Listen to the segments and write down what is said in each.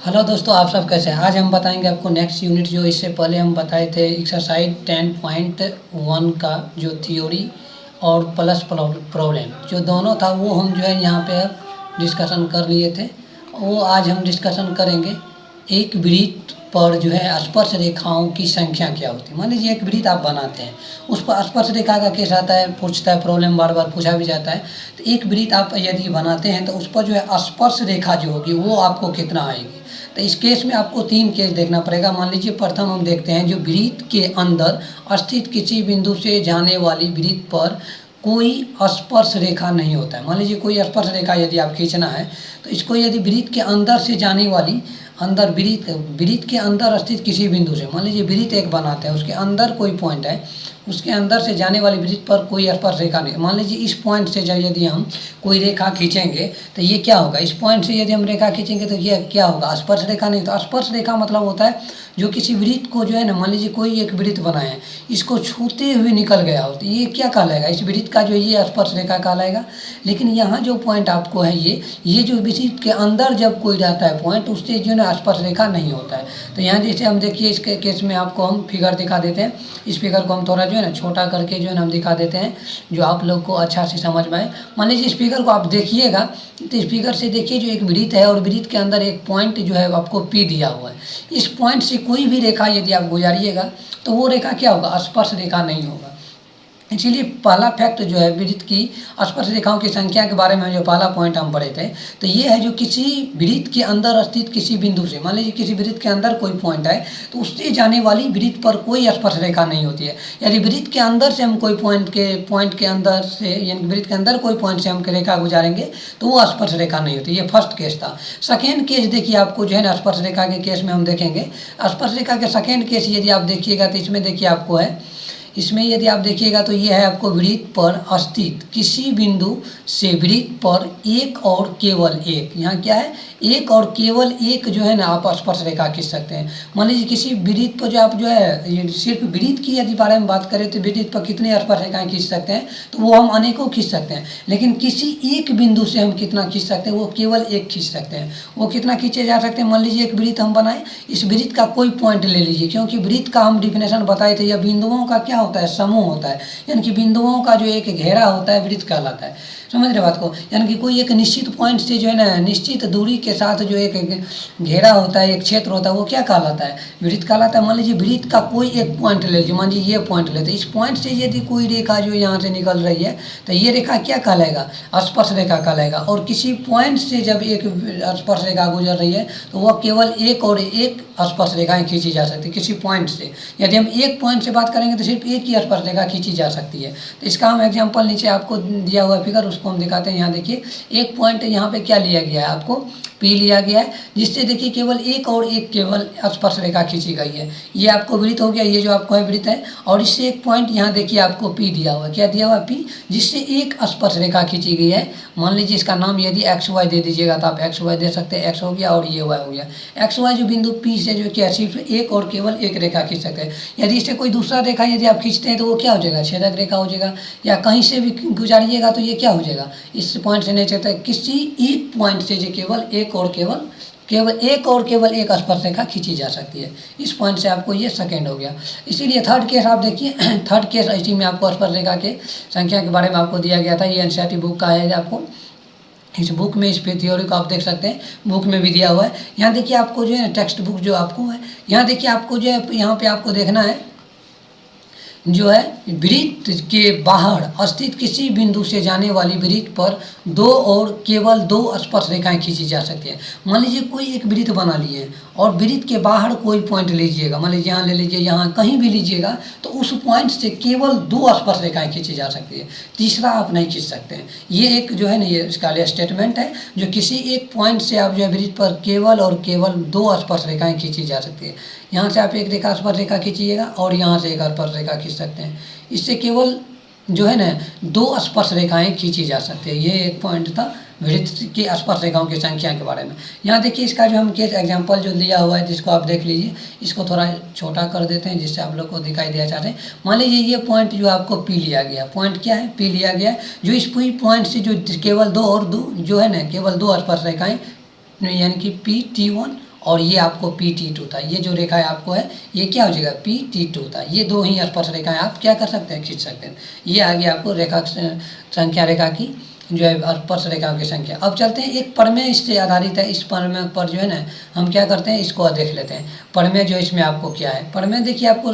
Hello दोस्तों, आप सब कैसे हैं। आज हम बताएंगे आपको नेक्स्ट यूनिट जो इससे पहले हम बताए थे एक्सरसाइज 10.1 का जो थ्योरी और प्लस प्रॉब्लम जो दोनों था वो हम जो है यहाँ पे डिस्कशन कर लिए थे। वो आज हम डिस्कशन करेंगे एक वृत्त पर जो है स्पर्श रेखाओं की संख्या क्या होती है। मान लीजिए एक वृत्त आप बनाते हैं, उस पर स्पर्श रेखा का केस आता है, पूछता है, प्रॉब्लम बार बार पूछा भी जाता है। तो एक वृत्त आप यदि बनाते हैं तो उस पर जो है स्पर्श रेखा जो होगी वो आपको कितना आएगी। तो इस केस में आपको 3 केस देखना पड़ेगा। मान लीजिए प्रथम हम देखते हैं जो वृत्त के अंदर स्थित किसी बिंदु से जाने वाली वृत्त पर कोई स्पर्श रेखा नहीं होता है। मान लीजिए कोई स्पर्श रेखा यदि आप खींचना है तो इसको यदि वृत्त के अंदर से जाने वाली अंदर वृत्त के अंदर स्थित किसी बिंदु से, मान लीजिए वृत्त एक बनाते हैं, उसके अंदर कोई पॉइंट है, उसके अंदर से जाने वाली वृत्त पर कोई स्पर्श रेखा नहीं। मान लीजिए इस पॉइंट से जब यदि हम कोई रेखा खींचेंगे तो ये क्या होगा, इस पॉइंट से यदि हम रेखा खींचेंगे तो ये क्या होगा, स्पर्श रेखा नहीं। तो स्पर्श रेखा मतलब होता है जो किसी वृत्त को जो है ना, मान लीजिए कोई एक वृत्त बनाए हैं, इसको छूते हुए निकल गया हो तो ये क्या कहलाएगा, इस वृत्त का जो ये स्पर्श रेखा कहलाएगा। लेकिन यहाँ जो पॉइंट आपको है ये जो वृत्त के अंदर जब कोई रहता है पॉइंट, उससे जो है ना स्पर्श रेखा नहीं होता है। तो यहाँ जैसे हम देखिए इसके केस में आपको हम फिगर दिखा देते हैं। इस फिगर को हम थोड़ा जो है ना छोटा करके जो है ना हम दिखा देते हैं जो आप लोग को अच्छा से समझ में आए। मान लीजिए इस फिगर को आप देखिएगा तो इस फिगर से देखिए जो एक वृत्त है और वृत्त के अंदर एक पॉइंट जो है आपको पी दिया हुआ है। इस पॉइंट से कोई भी रेखा यदि आप गुजारिएगा तो वो रेखा क्या होगा, स्पर्श रेखा नहीं होगा। इसीलिए पहला फैक्ट जो है वृत्त की स्पर्श रेखाओं की संख्या के बारे में जो पहला पॉइंट हम पढ़े थे तो ये है जो किसी वृत्त के अंदर स्थित किसी बिंदु से, मान लीजिए किसी वृत्त के अंदर कोई पॉइंट है तो उससे जाने वाली वृत्त पर कोई स्पर्श रेखा नहीं होती है। यदि वृत्त के अंदर से हम कोई पॉइंट के अंदर से यानी वृत्त के अंदर कोई पॉइंट से हम रेखा गुजारेंगे तो वो स्पर्श रेखा नहीं होती। ये फर्स्ट केस था। सेकेंड केस देखिए आपको जो है ना स्पर्श रेखा के केस में हम देखेंगे। स्पर्श रेखा के सेकेंड केस यदि आप देखिएगा तो इसमें देखिए आपको है, इसमें यदि आप देखिएगा तो ये है आपको वृत्त पर स्थित किसी बिंदु से वृत्त पर एक और केवल एक, यहाँ क्या है, एक और केवल एक जो है ना आप स्पर्श रेखा खींच सकते हैं। मान लीजिए किसी वृत्त पर जो आप जो है ये सिर्फ वृत्त की यदि बारे में बात करें तो वृत्त पर कितने स्पर्श रेखाएं खींच सकते हैं, तो वो हम अनेकों खींच सकते हैं। लेकिन किसी एक बिंदु से हम कितना खींच सकते हैं, वो केवल एक खींच सकते हैं। वो कितना खींचे जा सकते हैं, मान लीजिए एक वृत्त हम बनाए, इस वृत्त का कोई पॉइंट ले लीजिए, क्योंकि वृत्त का हम डिफिनेशन बताए थे, या बिंदुओं का क्या होता है, समूह होता है। यानी कि बिंदुओं का जो एक घेरा होता है वृत्त कहलाता है। समझ रहे बात को, यानी कि कोई एक निश्चित पॉइंट से जो है ना निश्चित दूरी के साथ जो एक घेरा होता है, एक क्षेत्र होता है, वो क्या कहलाता है, वृत्त कहलाता है। मान लीजिए वृत्त का कोई एक पॉइंट ले लीजिए, मान लीजिए ये पॉइंट लेते, इस पॉइंट से यदि कोई रेखा जो यहाँ से निकल रही है तो ये रेखा क्या कहलाएगा, स्पर्श रेखा कहलाएगा। और किसी पॉइंट से जब एक स्पर्श रेखा गुजर रही है तो वह केवल एक और एक स्पर्श रेखाएं खींची जा सकती है किसी पॉइंट से। यदि हम एक पॉइंट से बात करेंगे तो सिर्फ एक ही स्पर्श रेखा खींची जा सकती है। तो इसका हम एग्जांपल नीचे आपको दिया हुआ फिगर उसको हम दिखाते हैं। यहाँ देखिए एक पॉइंट यहाँ पे क्या लिया गया है, आपको पी लिया गया है, जिससे देखिए केवल एक और एक केवल स्पर्श रेखा खींची गई है। ये आपको वृत्त हो गया, ये जो आपको है वृत्त है, और इससे एक पॉइंट यहाँ देखिए आपको पी दिया हुआ है, क्या दिया हुआ है, पी, जिससे एक स्पर्श रेखा खींची गई है। मान लीजिए इसका नाम यदि एक्स वाई दे दीजिएगा तो आप एक्स वाई दे सकते हैं, एक्स हो गया और ये वाई हो गया। एक्स वाई जो बिंदु पी से जो क्या सिर्फ एक और केवल एक रेखा खींच सकते हैं। यदि इससे कोई दूसरा रेखा यदि आप खींचते हैं तो वो क्या हो जाएगा, छेदक रेखा हो जाएगा, या कहीं से भी गुजारिएगा तो ये क्या हो जाएगा, इस पॉइंट से नहीं चलता, किसी एक पॉइंट से जो केवल एक और केवल एक स्पर्श रेखा खींची जा सकती है। इस पॉइंट से आपको ये सेकेंड हो गया। इसीलिए थर्ड केस आप देखिए, थर्ड केस इसी में आपको स्पर्श रेखा के संख्या के बारे में आपको दिया गया था। ये एनसीईआरटी बुक का है, आपको इस बुक में इस थ्योरी को आप देख सकते हैं, बुक में भी दिया हुआ है। यहाँ देखिए आपको जो है टेक्स्ट बुक जो आपको है, यहाँ देखिए आपको जो है यहाँ पे आपको देखना है जो है वृत्त के बाहर स्थित किसी बिंदु से जाने वाली वृत्त पर दो और केवल दो स्पर्श रेखाएं खींची जा सकती हैं। मान लीजिए कोई एक वृत्त बना लिए और वृत्त के बाहर कोई पॉइंट लीजिएगा, मान लीजिए यहाँ ले लीजिए, यहाँ कहीं भी लीजिएगा तो उस पॉइंट से केवल दो स्पर्श रेखाएं खींची जा सकती है, तीसरा आप नहीं खींच सकते हैं। ये एक जो है ना ये इसका लिए स्टेटमेंट है, जो किसी एक पॉइंट से आप जो है वृत्त पर केवल और केवल दो स्पर्श रेखाएं खींची जा सकती है। यहाँ से आप एक रेखा स्पर्श रेखा खींचिएगा और यहाँ से एक स्पर्श रेखा खींच सकते हैं। इससे केवल जो है ना दो स्पर्श रेखाएं खींची जा सकती है। ये एक पॉइंट था वृत्त की स्पर्श रेखाओं की संख्या के बारे में। यहाँ देखिए इसका जो हम केस एग्जांपल जो दिया हुआ है जिसको आप देख लीजिए, इसको थोड़ा छोटा कर देते हैं जिससे आप लोग को दिखाई दिया चाहते हैं। मान लीजिए ये पॉइंट जो आपको पी लिया गया, पॉइंट क्या है, पी लिया गया, जो इस पूरी पॉइंट से जो केवल दो जो है ना केवल दो स्पर्श रेखाएं यानी कि P T1 और ये आपको PT2 था। ये जो रेखा है आपको है ये क्या हो जाएगा PT2 था। ये दो ही स्पर्श रेखाएं आप क्या कर सकते हैं खींच सकते हैं। ये आ गया आपको रेखा संख्या रेखा की जो है स्पर्श रेखाओं की संख्या। अब चलते हैं एक प्रमेय इससे आधारित है। इस प्रमेय पर जो है ना हम क्या करते हैं इसको देख लेते हैं। प्रमेय जो इसमें आपको क्या है, प्रमेय देखिए आपको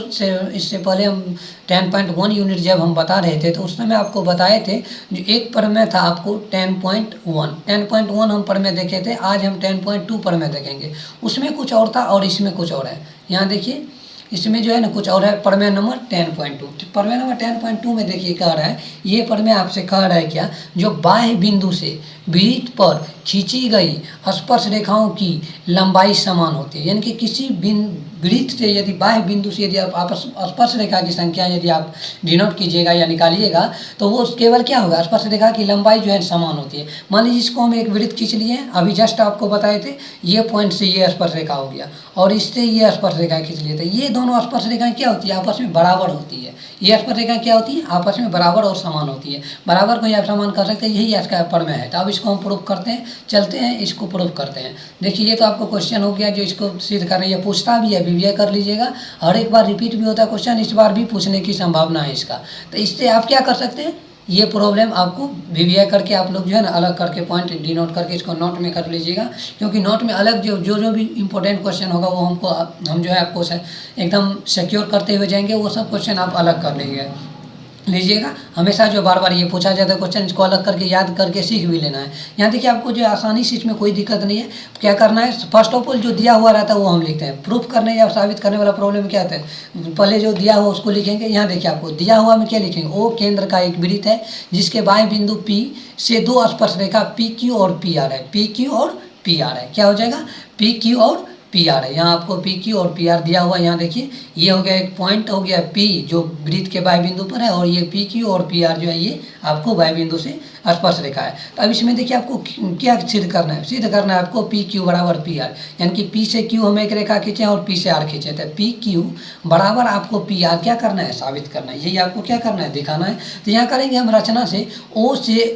इससे पहले हम 10.1 यूनिट जब हम बता रहे थे तो उस समय आपको बताए थे जो एक प्रमेय था आपको 10.1 हम प्रमेय देखे थे। आज हम 10.2 प्रमेय देखेंगे। उसमें कुछ और था और इसमें कुछ और है। यहाँ देखिए इसमें जो है ना कुछ और है। प्रमेय नंबर 10.2, प्रमेय नंबर 10.2 में देखिए कह रहा है, ये प्रमेय आपसे कह रहा है क्या, जो बाह्य बिंदु से वृत्त पर खींची गई स्पर्श रेखाओं की लंबाई समान होती है। यानी कि किसी वृत्त से यदि बाह्य बिंदु से यदि आप स्पर्श रेखा की संख्या यदि आप डिनोट कीजिएगा या निकालिएगा तो वो केवल क्या होगा, स्पर्श रेखा की लंबाई जो है समान होती है। मान लीजिए इसको हम एक वृत्त खींच लिए हैं, अभी जस्ट आपको बताए थे ये पॉइंट से ये स्पर्श रेखा हो गया और इससे ये स्पर्श रेखा खींच लिए थे। ये दोनों स्पर्श रेखाएं क्या होती है आपस में बराबर होती है। ये स्पर्श रेखाएं क्या होती है आपस में बराबर और समान होती है। बराबर को आप समान कर सकते हैं, यही इसका प्रमेय है। तो अब इसको हम प्रूव करते हैं, चलते हैं इसको प्रूव करते हैं। देखिए ये तो आपको क्वेश्चन हो गया जो इसको सिद्ध करना है, पूछता भी है, वीवीआई कर लीजिएगा। हर एक बार रिपीट भी होता है क्वेश्चन, इस बार भी पूछने की संभावना है इसका। तो इससे आप क्या कर सकते हैं, ये प्रॉब्लम आपको वीवीआई करके आप लोग जो है ना अलग करके पॉइंट डिनोट करके इसको नोट में कर लीजिएगा। क्योंकि नोट में अलग जो भी इंपॉर्टेंट क्वेश्चन होगा वो हम जो है आपको एकदम सिक्योर करते हुए जाएंगे। वो सब क्वेश्चन आप अलग कर लीजिएगा। हमेशा जो बार बार ये पूछा जाता है क्वेश्चन, इसको अलग करके याद करके सीख भी लेना है। यहाँ देखिए आपको जो आसानी से इसमें कोई दिक्कत नहीं है। क्या करना है, फर्स्ट ऑफ ऑल जो दिया हुआ रहता है वो हम लिखते हैं। प्रूफ करने या साबित करने वाला प्रॉब्लम क्या होता है, पहले जो दिया हुआ उसको लिखेंगे। यहाँ देखिए आपको दिया हुआ में क्या लिखेंगे, ओ केंद्र का एक वृत्त है जिसके बाएं बिंदु P से दो स्पर्श रेखा PQ और PR है। PQ और PR है, क्या हो जाएगा PQ और PR है। यहाँ आपको PQ और PR दिया हुआ है। यहाँ देखिए ये हो गया एक पॉइंट हो गया P जो वृत्त के बाह्य बिंदु पर है, और ये PQ और PR जो है ये आपको बाह्य बिंदु से स्पर्श रेखा है। तो अब इसमें देखिए आपको क्या सिद्ध करना है, सिद्ध करना है आपको PQ बराबर PR, यानी कि P से Q हम एक रेखा खींचे और P से R खींचे। तो PQ बराबर आपको PR क्या करना है, साबित करना है। यही आपको क्या करना है, दिखाना है। तो यहाँ करेंगे हम रचना से O से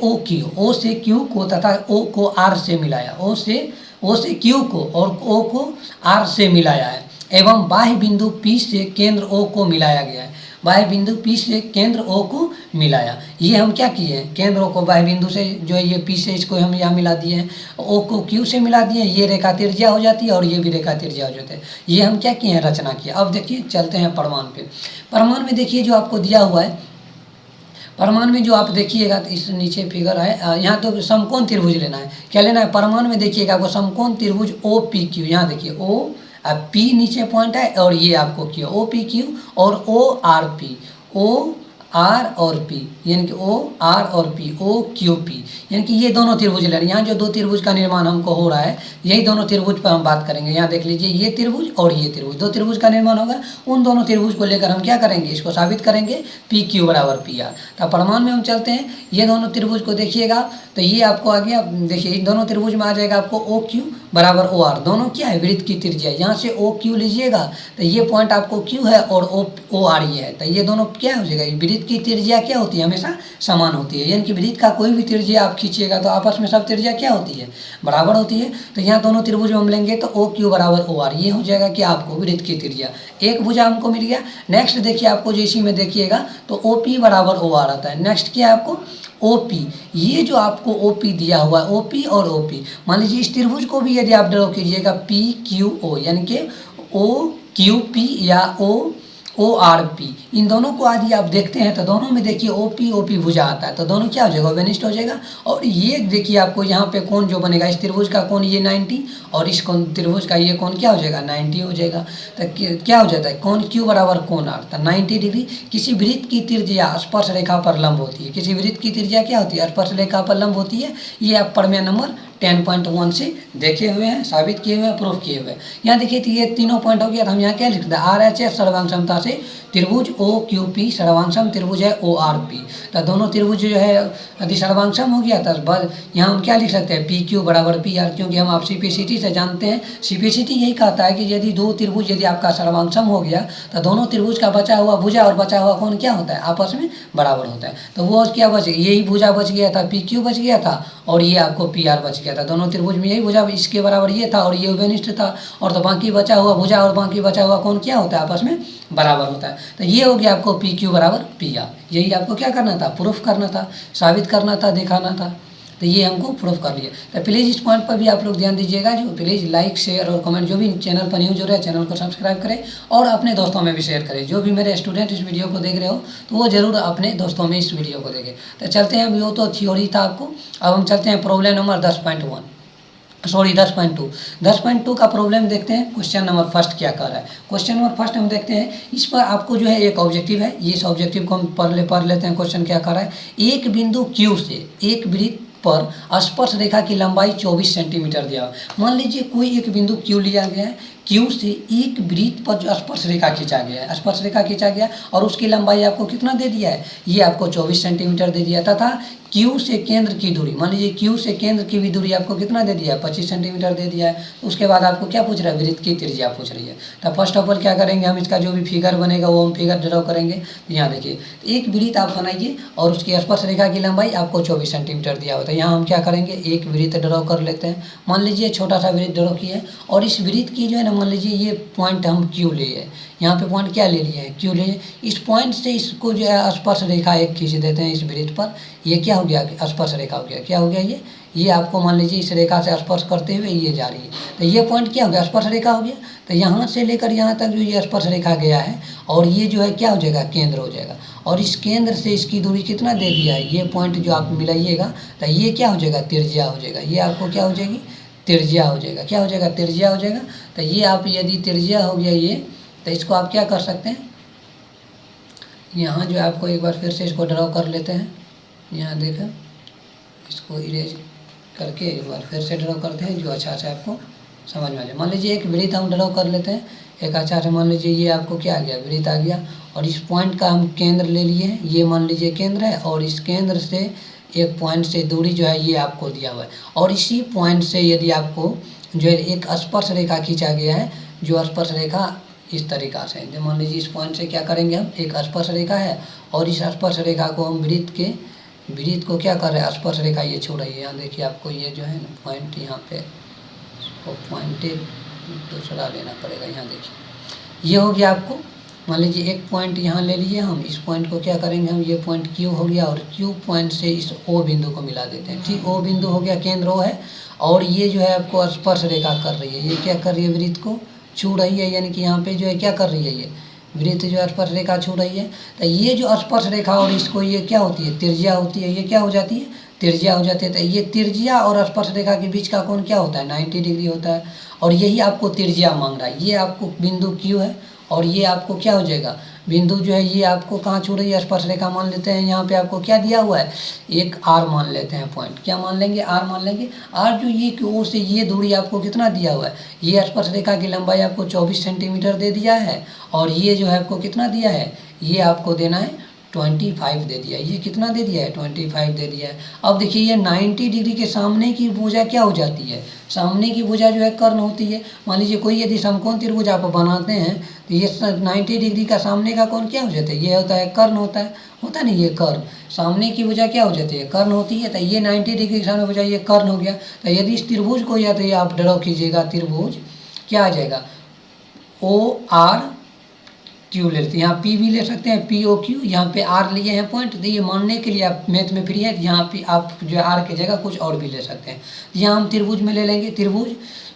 Q को तथा O को R से मिलाया, O से Q को और O को R से मिलाया है, एवं बाह्य बिंदु P से केंद्र O को मिलाया गया है। बाह्य बिंदु P से केंद्र O को मिलाया। ये हम क्या किए हैं, केंद्र O को बाह्य बिंदु से जो है ये P से इसको हम यहाँ मिला दिए हैं, O को Q से मिला दिए हैं। ये रेखा त्रिज्या हो जाती है और ये भी रेखा त्रिज्या हो जाती है। ये हम क्या किए हैं, रचना किया। अब देखिए चलते हैं प्रमाण पे। प्रमाण में देखिए जो आपको दिया हुआ है, प्रमाण में जो आप देखिएगा तो इस नीचे फिगर है, यहाँ तो समकोण त्रिभुज लेना है। क्या लेना है, प्रमाण में देखिएगा आपको समकोण त्रिभुज OPQ। यहाँ देखिए O P नीचे पॉइंट है और ये आपको Q, OPQ और ORP, OR और P, यानी कि OR और P, OQP, यानी कि ये दोनों त्रिभुज ले रहे हैं। यहाँ जो दो त्रिभुज का निर्माण हमको हो रहा है, यही दोनों त्रिभुज पर हम बात करेंगे। यहाँ देख लीजिए ये त्रिभुज और ये त्रिभुज, दो त्रिभुज का निर्माण होगा। उन दोनों त्रिभुज को लेकर हम क्या करेंगे, इसको साबित करेंगे PQ बराबर PR। तो प्रमाण में हम चलते हैं, ये दोनों त्रिभुज को देखिएगा तो ये आपको आ गया। देखिए इन दोनों त्रिभुज में आ जाएगा आपको OQ बराबर OR, दोनों क्या है, वृत्त की त्रिज्या। यहाँ से OQ लीजिएगा तो ये पॉइंट आपको Q है और OR ये है। तो ये दोनों क्या हो जाएगा, वृत्त की त्रिज्या क्या होती है, हमेशा समान होती है। यानी कि वृत्त का कोई भी त्रिज्या आप खींचिएगा तो आपस में सब त्रिज्या क्या होती है, बराबर होती है। तो यहाँ दोनों त्रिभुज हम लेंगे तो OQ बराबर OR, ये हो जाएगा कि आपको वृत्त की त्रिज्या एक भुजा हमको मिल गया। नेक्स्ट देखिए आपको जो इसी में देखिएगा तो OP बराबर OR आता है। नेक्स्ट क्या है आपको OP, ये जो आपको OP दिया हुआ है, OP और OP, मान लीजिए इस त्रिभुज को भी यदि आप ड्रॉ कीजिएगा PQO, यानी कि OQP या ORP, इन दोनों को यदि आप देखते हैं तो दोनों में देखिए OP भुजा आता है। तो दोनों क्या हो जाएगा, वेनिस्ट हो जाएगा। और ये देखिए आपको यहाँ पे कोण जो बनेगा, इस त्रिभुज का कोण ये 90 और इस कोण त्रिभुज का ये कोण क्या हो जाएगा, 90 हो जाएगा। तो क्या हो जाता है, कोण Q बराबर कोण R। तो 90 डिग्री किसी वृत्त की त्रिज्या स्पर्श रेखा पर लंब होती है। किसी वृत्त की त्रिज्या क्या होती है, स्पर्श रेखा पर लंब होती है। ये आप प्रमेय नंबर 10.1 से देखे हुए हैं, साबित किए हुए हैं, प्रूफ किए हुए हैं। यहाँ देखिए तो ये तीनों पॉइंट हो गया। तो हम यहाँ क्या लिखते हैं, RHS सर्वांग क्षमता से त्रिभुज OQP सर्वांगसम त्रिभुज है ORP। तो दोनों त्रिभुज जो है यदि सर्वांगसम हो गया तो बस यहाँ हम क्या लिख सकते हैं, PQ बराबर PR, क्योंकि हम आप CPCT से जानते हैं। CPCT यही कहता है कि यदि दो त्रिभुज यदि आपका सर्वांगसम हो गया तो दोनों त्रिभुज का बचा हुआ भुजा और बचा हुआ कोण क्या होता है, आपस में बराबर होता है। तो वो क्या बच गया, यही भुजा बच गया था, PQ बच गया था और ये आपको PR बच गया। किया था। दोनों त्रिभुज में यही भुजा इसके बराबर ये था और ये उभयनिष्ठ था, और तो बाकी बचा हुआ भुजा और बाकी बचा हुआ कोण क्या होता है, आपस में बराबर होता है। तो ये हो गया आपको पी क्यू बराबर पी आर। यही आपको क्या करना था, प्रूफ करना था, साबित करना था, दिखाना था। तो ये हमको प्रूफ कर लिया। तो प्लीज़ इस पॉइंट पर भी आप लोग ध्यान दीजिएगा। जो प्लीज़ लाइक शेयर और कमेंट, जो भी चैनल पर न्यू जुड़ रहे हैं चैनल को सब्सक्राइब करें और अपने दोस्तों में भी शेयर करें। जो भी मेरे स्टूडेंट इस वीडियो को देख रहे हो तो वो जरूर अपने दोस्तों में इस वीडियो को देखें। तो चलते हैं, वो तो थ्योरी था आपको। अब हम चलते हैं प्रॉब्लम नंबर 10.2। 10.2 का प्रॉब्लम देखते हैं। क्वेश्चन नंबर फर्स्ट क्या कर रहा है। क्वेश्चन नंबर फर्स्ट हम देखते हैं। इस पर आपको जो है एक ऑब्जेक्टिव है, इस ऑब्जेक्टिव को हम पढ़ लेते हैं। क्वेश्चन क्या कर रहा है, एक बिंदु Q से एक वृत्त पर स्पर्श रेखा की लंबाई 24 सेंटीमीटर दिया। मान लीजिए कोई एक बिंदु Q लिया गया है, Q से एक वृत्त पर जो स्पर्श रेखा खींचा गया है, स्पर्श रेखा खींचा गया और उसकी लंबाई आपको कितना दे दिया है, ये आपको 24 सेंटीमीटर दे दिया। तथा Q से केंद्र की दूरी, मान लीजिए Q से केंद्र की भी दूरी आपको कितना दे दिया है, 25 सेंटीमीटर दे दिया है। उसके बाद आपको क्या पूछ रहा है, वृत्त की त्रिज्या पूछ रही है। तो फर्स्ट ऑफ ऑल क्या करेंगे, हम इसका जो भी फिगर बनेगा वो हम फिगर ड्रॉ करेंगे। यहाँ देखिए, एक वृत्त आप बनाइए और उसकी स्पर्श रेखा की लंबाई आपको 24 सेंटीमीटर दिया होता है। यहाँ हम क्या करेंगे, एक वृत्त ड्रॉ कर लेते हैं। मान लीजिए छोटा सा वृत्त ड्रॉ किया है और इस वृत्त की जो है ना, मान लीजिए ये पॉइंट हम Q लिए, यहाँ पे पॉइंट क्या ले लिए हैं, Q लिए। इस पॉइंट से इसको जो है स्पर्श रेखा एक खींच देते हैं इस वृत्त पर। ये क्या हो गया, स्पर्श रेखा हो गया। क्या हो गया, ये आपको मान लीजिए इस रेखा से स्पर्श करते हुए ये जा रही है। तो ये पॉइंट क्या हो गया, स्पर्श रेखा हो गया। तो यहाँ से लेकर यहाँ तक जो ये स्पर्श रेखा गया है और ये जो है क्या हो जाएगा, केंद्र हो जाएगा। और इस केंद्र से इसकी दूरी कितना दे दिया है, ये पॉइंट जो आप मिलाइएगा तो ये क्या हो जाएगा, त्रिज्या हो जाएगा। ये आपको क्या हो जाएगी, त्रिज्या हो जाएगा। क्या हो जाएगा, त्रिज्या हो जाएगा। तो ये आप यदि त्रिज्या हो गया ये, तो इसको आप क्या कर सकते हैं, यहाँ जो आपको एक बार फिर से इसको ड्रॉ कर लेते हैं। यहाँ देखें, इसको इरेज करके एक बार फिर से ड्रॉ करते हैं जो अच्छा से आपको समझ में आ जाए। मान लीजिए एक वृत्त हम ड्रॉ कर लेते हैं एक अच्छा से। मान लीजिए ये आपको क्या आ गया, वृत्त आ गया और इस पॉइंट का हम केंद्र ले लिए। ये मान लीजिए केंद्र है और इस केंद्र से एक पॉइंट से दूरी जो है ये आपको दिया हुआ है। और इसी पॉइंट से यदि आपको जो है एक स्पर्श रेखा खींचा गया है, जो स्पर्श रेखा इस तरीक़ा से, जो मान लीजिए इस पॉइंट से क्या करेंगे, हम एक स्पर्श रेखा है और इस स्पर्श रेखा को हम वृत्त को क्या कर रहे हैं, स्पर्श रेखा ये छोड़ रही है। यहाँ देखिए आपको ये जो है ना पॉइंट, यहाँ पे इसको पॉइंट दूसरा लेना पड़ेगा। यहाँ देखिए ये हो गया आपको, मान लीजिए एक पॉइंट यहाँ ले लिए हम। इस पॉइंट को क्या करेंगे हम, ये पॉइंट Q हो गया और Q पॉइंट से इस O बिंदु को मिला देते हैं। ठीक, O बिंदु हो गया, केंद्र O है और ये जो है आपको स्पर्श रेखा कर रही है। ये क्या कर रही है, वृत्त को छू रही है, यानी कि यहाँ पे जो है क्या कर रही है, ये वृत्त जो स्पर्श रेखा छू रही है। तो ये जो स्पर्श रेखा और इसको ये क्या होती है, त्रिज्या होती है। ये क्या हो जाती है, त्रिज्या हो जाती है। तो ये त्रिज्या और स्पर्श रेखा के बीच का कोण क्या होता है, 90 डिग्री होता है। और यही आपको त्रिज्या मांग रहा है। ये आपको बिंदु Q है और ये आपको क्या हो जाएगा, बिंदु जो है ये आपको कहाँ छू रही है, स्पर्श रेखा मान लेते हैं। यहाँ पे आपको क्या दिया हुआ है, एक R मान लेते हैं पॉइंट। क्या मान लेंगे, R मान लेंगे। R जो ये O से ये दूरी आपको कितना दिया हुआ है, ये स्पर्श रेखा की लंबाई आपको 24 सेंटीमीटर दे दिया है और ये जो है आपको कितना दिया है, ये आपको देना है 25 दे दिया। ये कितना दे दिया है, 25 दे दिया है। अब देखिए ये 90 डिग्री के सामने की भुजा क्या हो जाती है, सामने की भुजा जो है कर्ण होती है। मान लीजिए कोई यदि समकोण त्रिभुज आप बनाते हैं तो ये 90 डिग्री का सामने का कोण क्या हो जाता है, ये होता है कर्ण होता नहीं, ये कर्ण। सामने की भुजा क्या हो जाती है, कर्ण होती है। तो ये 90 डिग्री के सामने भुजा ये कर्ण हो गया। तो यदि इस त्रिभुज को या तो ये आप ड्रॉ कीजिएगा, त्रिभुज क्या आ जाएगा, OR Q ले लेते हैं। यहाँ P भी ले सकते हैं, POQ। यहाँ पे R लिए हैं पॉइंट। तो ये मानने के लिए आप मैथ में फ्री है, यहाँ पे आप जो है R की जगह कुछ और भी ले सकते हैं। यहाँ हम त्रिभुज में ले लेंगे। त्रिभुज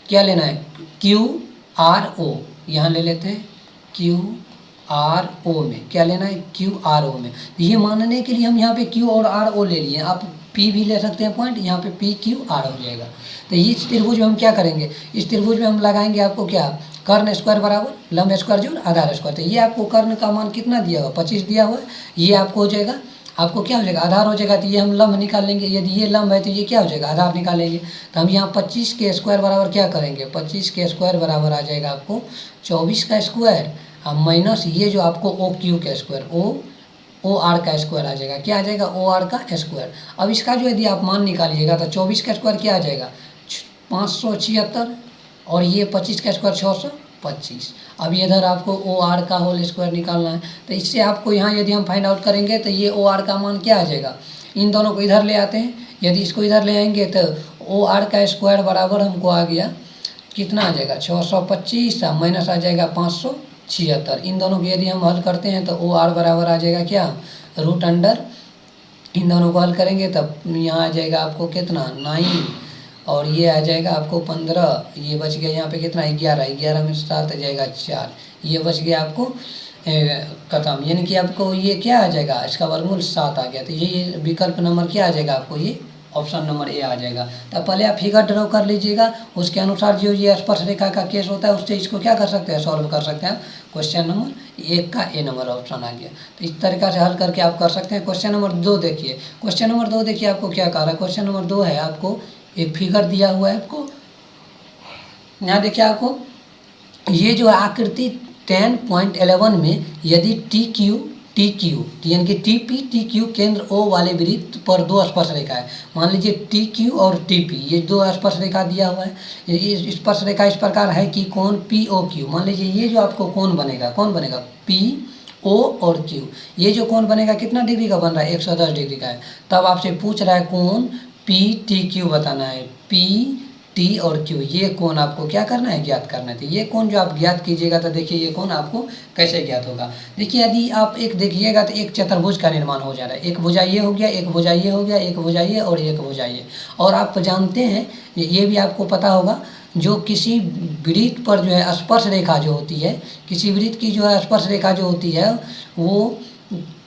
क्या लेना है, QRO। यहाँ ले लेते हैं QRO में क्या लेना है, QRO में। ये मानने के लिए हम यहाँ पे Q और RO ले लिए। आप P भी ले सकते हैं पॉइंट, यहाँ पे PQR हो जाएगा। तो इस त्रिभुज में हम क्या करेंगे, इस त्रिभुज में हम लगाएंगे आपको क्या, कर्ण स्क्वायर बराबर लंब स्क्वायर जोड़ आधार स्क्वायर। तो ये आपको कर्ण का मान कितना दिया हुआ, 25 दिया हुआ है। ये आपको हो जाएगा, आपको क्या हो जाएगा, आधार हो जाएगा। तो ये हम लंब निकाल लेंगे। यदि ये लंब है तो ये क्या हो जाएगा, आधार निकालेंगे। तो हम यहाँ 25 के स्क्वायर बराबर क्या करेंगे, 25 के स्क्वायर बराबर आ जाएगा आपको 24 का स्क्वायर अब माइनस ये जो आपको OQ का स्क्वायर, OR का स्क्वायर आ जाएगा। क्या आ जाएगा, OR का स्क्वायर। अब इसका जो यदि आप मान निकालिएगा तो 24 का स्क्वायर क्या आ जाएगा, 576 और ये 25 का स्क्वायर 625। अब इधर आपको OR का होल स्क्वायर निकालना है। तो इससे आपको यहाँ यदि हम फाइंड आउट करेंगे तो ये OR का मान क्या आ जाएगा, इन दोनों को इधर ले आते हैं। यदि इसको इधर ले आएंगे तो ओ आर का स्क्वायर बराबर हमको आ गया कितना आ जाएगा 625 माइनस आ जाएगा 576। इन दोनों को यदि हम हल करते हैं तो ओ आर बराबर आ जाएगा क्या रूट अंडर, इन दोनों को हल करेंगे तब यहाँ आ जाएगा आपको कितना 9 और ये आ जाएगा आपको 15, ये बच गया यहाँ पे कितना 11, 11 में 7 आ जाएगा 4, ये बच गया आपको खत्म। यानी कि आपको ये क्या आ जाएगा इसका वर्गमूल 7 आ गया। तो ये विकल्प नंबर क्या आ जाएगा आपको ये ऑप्शन नंबर ए आ जाएगा। तो पहले आप फिगर ड्रॉ कर लीजिएगा, उसके अनुसार जो ये स्पर्श रेखा का केस होता है उससे इसको क्या कर सकते हैं सॉल्व कर सकते हैं। क्वेश्चन नंबर 1 का ए नंबर ऑप्शन आ गया। तो इस तरीका से हल करके आप कर सकते हैं। क्वेश्चन नंबर 2 देखिए, क्वेश्चन नंबर 2 देखिए आपको क्या कह रहा है। क्वेश्चन नंबर 2 है आपको एक फिगर दिया हुआ है आपको, यहाँ देखिए आपको ये जो आकृति 10.11 में यदि टी क्यू यानी कि टी पी टी क्यू केंद्र ओ वाले वृत्त पर दो स्पर्श रेखा है। मान लीजिए टी क्यू और टी पी ये दो स्पर्श रेखा दिया हुआ है। इस स्पर्श रेखा इस प्रकार है कि कोण पी ओ क्यू, मान लीजिए ये जो आपको कोण बनेगा पी ओ और क्यू, ये जो कोण बनेगा कितना डिग्री का बन रहा है 110 डिग्री का है। तब आपसे पूछ रहा है कोण पी टी क्यू बताना है, पी टी और क्यू ये कोण आपको क्या करना है ज्ञात करना है। तो ये कोण जो आप ज्ञात कीजिएगा तो देखिए ये कोण आपको कैसे ज्ञात होगा। देखिए यदि आप एक देखिएगा तो एक चतुर्भुज का निर्माण हो जा रहा है, एक भुजा ये हो गया, एक भुजा ये हो गया, एक भुजा ये और एक भुजा ये। और आप जानते हैं ये भी आपको पता होगा जो किसी वृत्त पर जो है स्पर्श रेखा जो होती है, किसी वृत्त की जो है स्पर्श रेखा जो होती है वो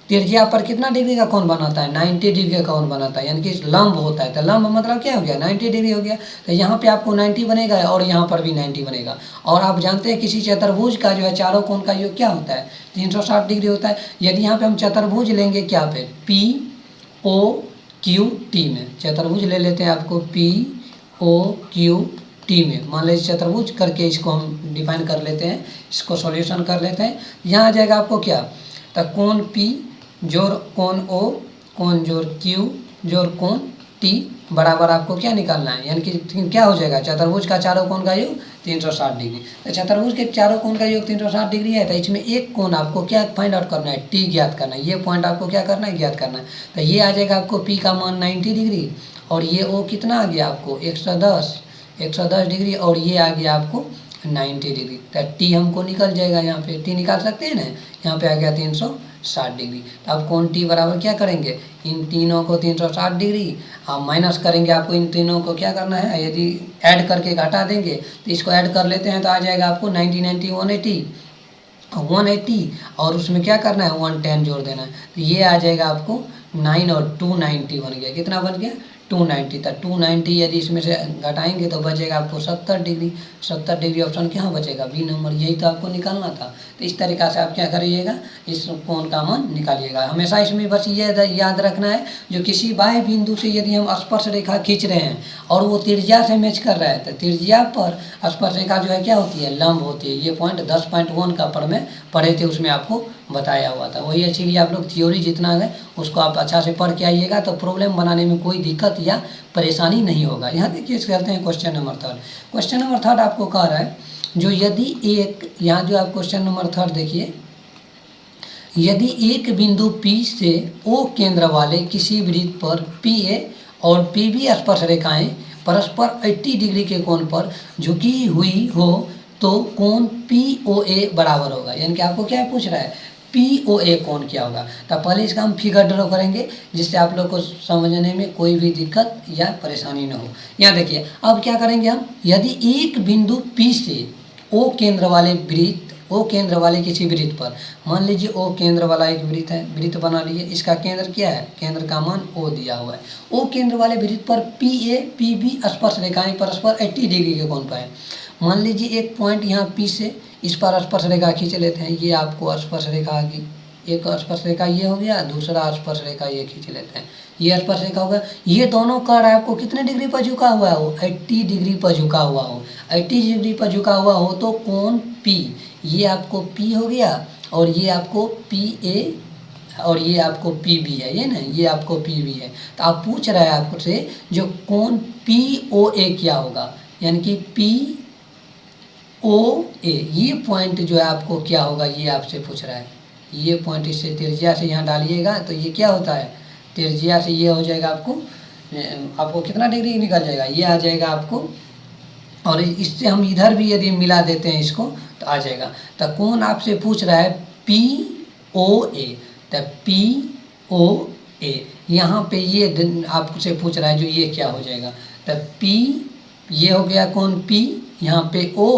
त्रिज्या पर कितना डिग्री का कोण बनाता है 90 डिग्री का कोण बनाता है, यानी कि लंब होता है। तो लंब मतलब क्या हो गया 90 डिग्री हो गया। तो यहाँ पे आपको 90 बनेगा और यहाँ पर भी 90 बनेगा। और आप जानते हैं किसी चतुर्भुज का जो है चारों कोण का योग क्या होता है 360 डिग्री होता है। यदि यहाँ पे हम चतुर्भुज लेंगे क्या पे पी ओ क्यू टी में, चतुर्भुज ले लेते हैं आपको पी ओ क्यू टी में, मान लीजिए चतुर्भुज करके इसको हम डिफाइन कर लेते हैं, इसको सॉल्यूशन कर लेते हैं। यहाँ आ जाएगा आपको क्या तो कोण पी जोड़ कोण ओ कोण जोड़ क्यू जोड़ कोण टी बराबर आपको क्या निकालना है, यानी कि क्या हो जाएगा चतुर्भुज का चारों कोण का योग 360 डिग्री। तो चतुर्भुज के चारों कोण का योग 360 डिग्री है। तो इसमें एक कोण आपको क्या फाइंड आउट करना है टी ज्ञात करना है, ये पॉइंट आपको क्या करना है ज्ञात करना है। तो ये आ जाएगा आपको पी का मान 90 डिग्री और ये ओ कितना आ गया आपको 110 डिग्री और ये आ गया आपको 90 डिग्री। तो टी हमको निकल जाएगा, यहाँ पे टी निकाल सकते हैं ना, यहाँ पे आ गया 360 डिग्री। तो अब कोण टी बराबर क्या करेंगे इन तीनों को 360 डिग्री आप माइनस करेंगे, आपको इन तीनों को क्या करना है यदि ऐड करके घटा देंगे तो इसको ऐड कर लेते हैं तो आ जाएगा आपको 90 180 और उसमें क्या करना है 110 जोड़ देना है। तो ये आ जाएगा आपको 9 और 290 बन गया, कितना बन गया 290 था। 290 यदि इसमें से घटाएंगे तो बचेगा आपको 70 डिग्री। 70 डिग्री ऑप्शन क्या बचेगा बी नंबर, यही तो आपको निकालना था। तो इस तरीक़ा से आप क्या करिएगा इस कोण का मान निकालिएगा। हमेशा इसमें बस ये याद रखना है जो किसी बाह्य बिंदु से यदि हम स्पर्श रेखा खींच रहे हैं और वो त्रिज्या से मैच कर रहा है तो त्रिज्या पर स्पर्श रेखा जो है क्या होती है लंब होती है। ये पॉइंट 10.1 का पर में पढ़े थे उसमें आपको बताया हुआ था। वही इसीलिए आप लोग थ्योरी जितना है उसको आप अच्छा से पढ़ के आइएगा तो प्रॉब्लम बनाने में कोई दिक्कत या परेशानी नहीं होगा। यहाँ देखिए करते हैं क्वेश्चन नंबर 3। क्वेश्चन नंबर 3 आपको कह रहा है जो यदि एक यहाँ जो आप क्वेश्चन नंबर 3 देखिए, यदि एक बिंदु P से O केंद्र वाले किसी वृत्त पर PA और PB स्पर्श रेखाएं परस्पर 80 डिग्री के कोण पर झुकी हुई हो तो कोण POA बराबर होगा। यानी कि आपको क्या पूछ रहा है POA कोण क्या होगा। तो पहले इसका हम फिगर ड्रॉ करेंगे जिससे आप लोग को समझने में कोई भी दिक्कत या परेशानी न हो। यहाँ देखिए अब क्या करेंगे हम, यदि एक बिंदु P से O केंद्र वाले वृत्त O केंद्र वाले किसी वृत्त पर, मान लीजिए O केंद्र वाला एक वृत्त है, वृत्त बना लिए, इसका केंद्र क्या है केंद्र का मान O दिया हुआ है। O केंद्र वाले वृत्त पर PA PB स्पर्श रेखाएं परस्पर 80 डिग्री के कोण पर है। मान लीजिए एक पॉइंट यहाँ P से इस पर स्पर्श रेखा खींच लेते हैं, ये आपको स्पर्श रेखा आ गई, एक स्पर्श रेखा ये हो गया, दूसरा स्पर्श रेखा ये खींच लेते हैं, ये स्पर्श रेखा होगा। ये दोनों कर्ण आपको कितने डिग्री पर झुका हुआ हो 80 डिग्री पर झुका हुआ हो। 80 डिग्री पर झुका हुआ हो तो कोण P ये आपको P हो गया और ये आपको PA और ये आपको PB है, ये ना ये आपको PB है। तो आप पूछ रहा है आपसे जो कोण POA क्या होगा, यानी कि POA ये पॉइंट जो है आपको क्या होगा ये आपसे पूछ रहा है। ये पॉइंट इससे त्रिज्या से यहाँ डालिएगा तो ये क्या होता है त्रिज्या से ये हो जाएगा आपको आपको कितना डिग्री निकल जाएगा, ये आ जाएगा आपको। और इससे हम इधर भी यदि मिला देते हैं इसको तो आ जाएगा। तो कौन आपसे पूछ रहा है POA, तो POA यहाँ पे ये आपसे पूछ रहा है जो ये क्या हो जाएगा, तो P ये हो गया कौन P, यहाँ पे O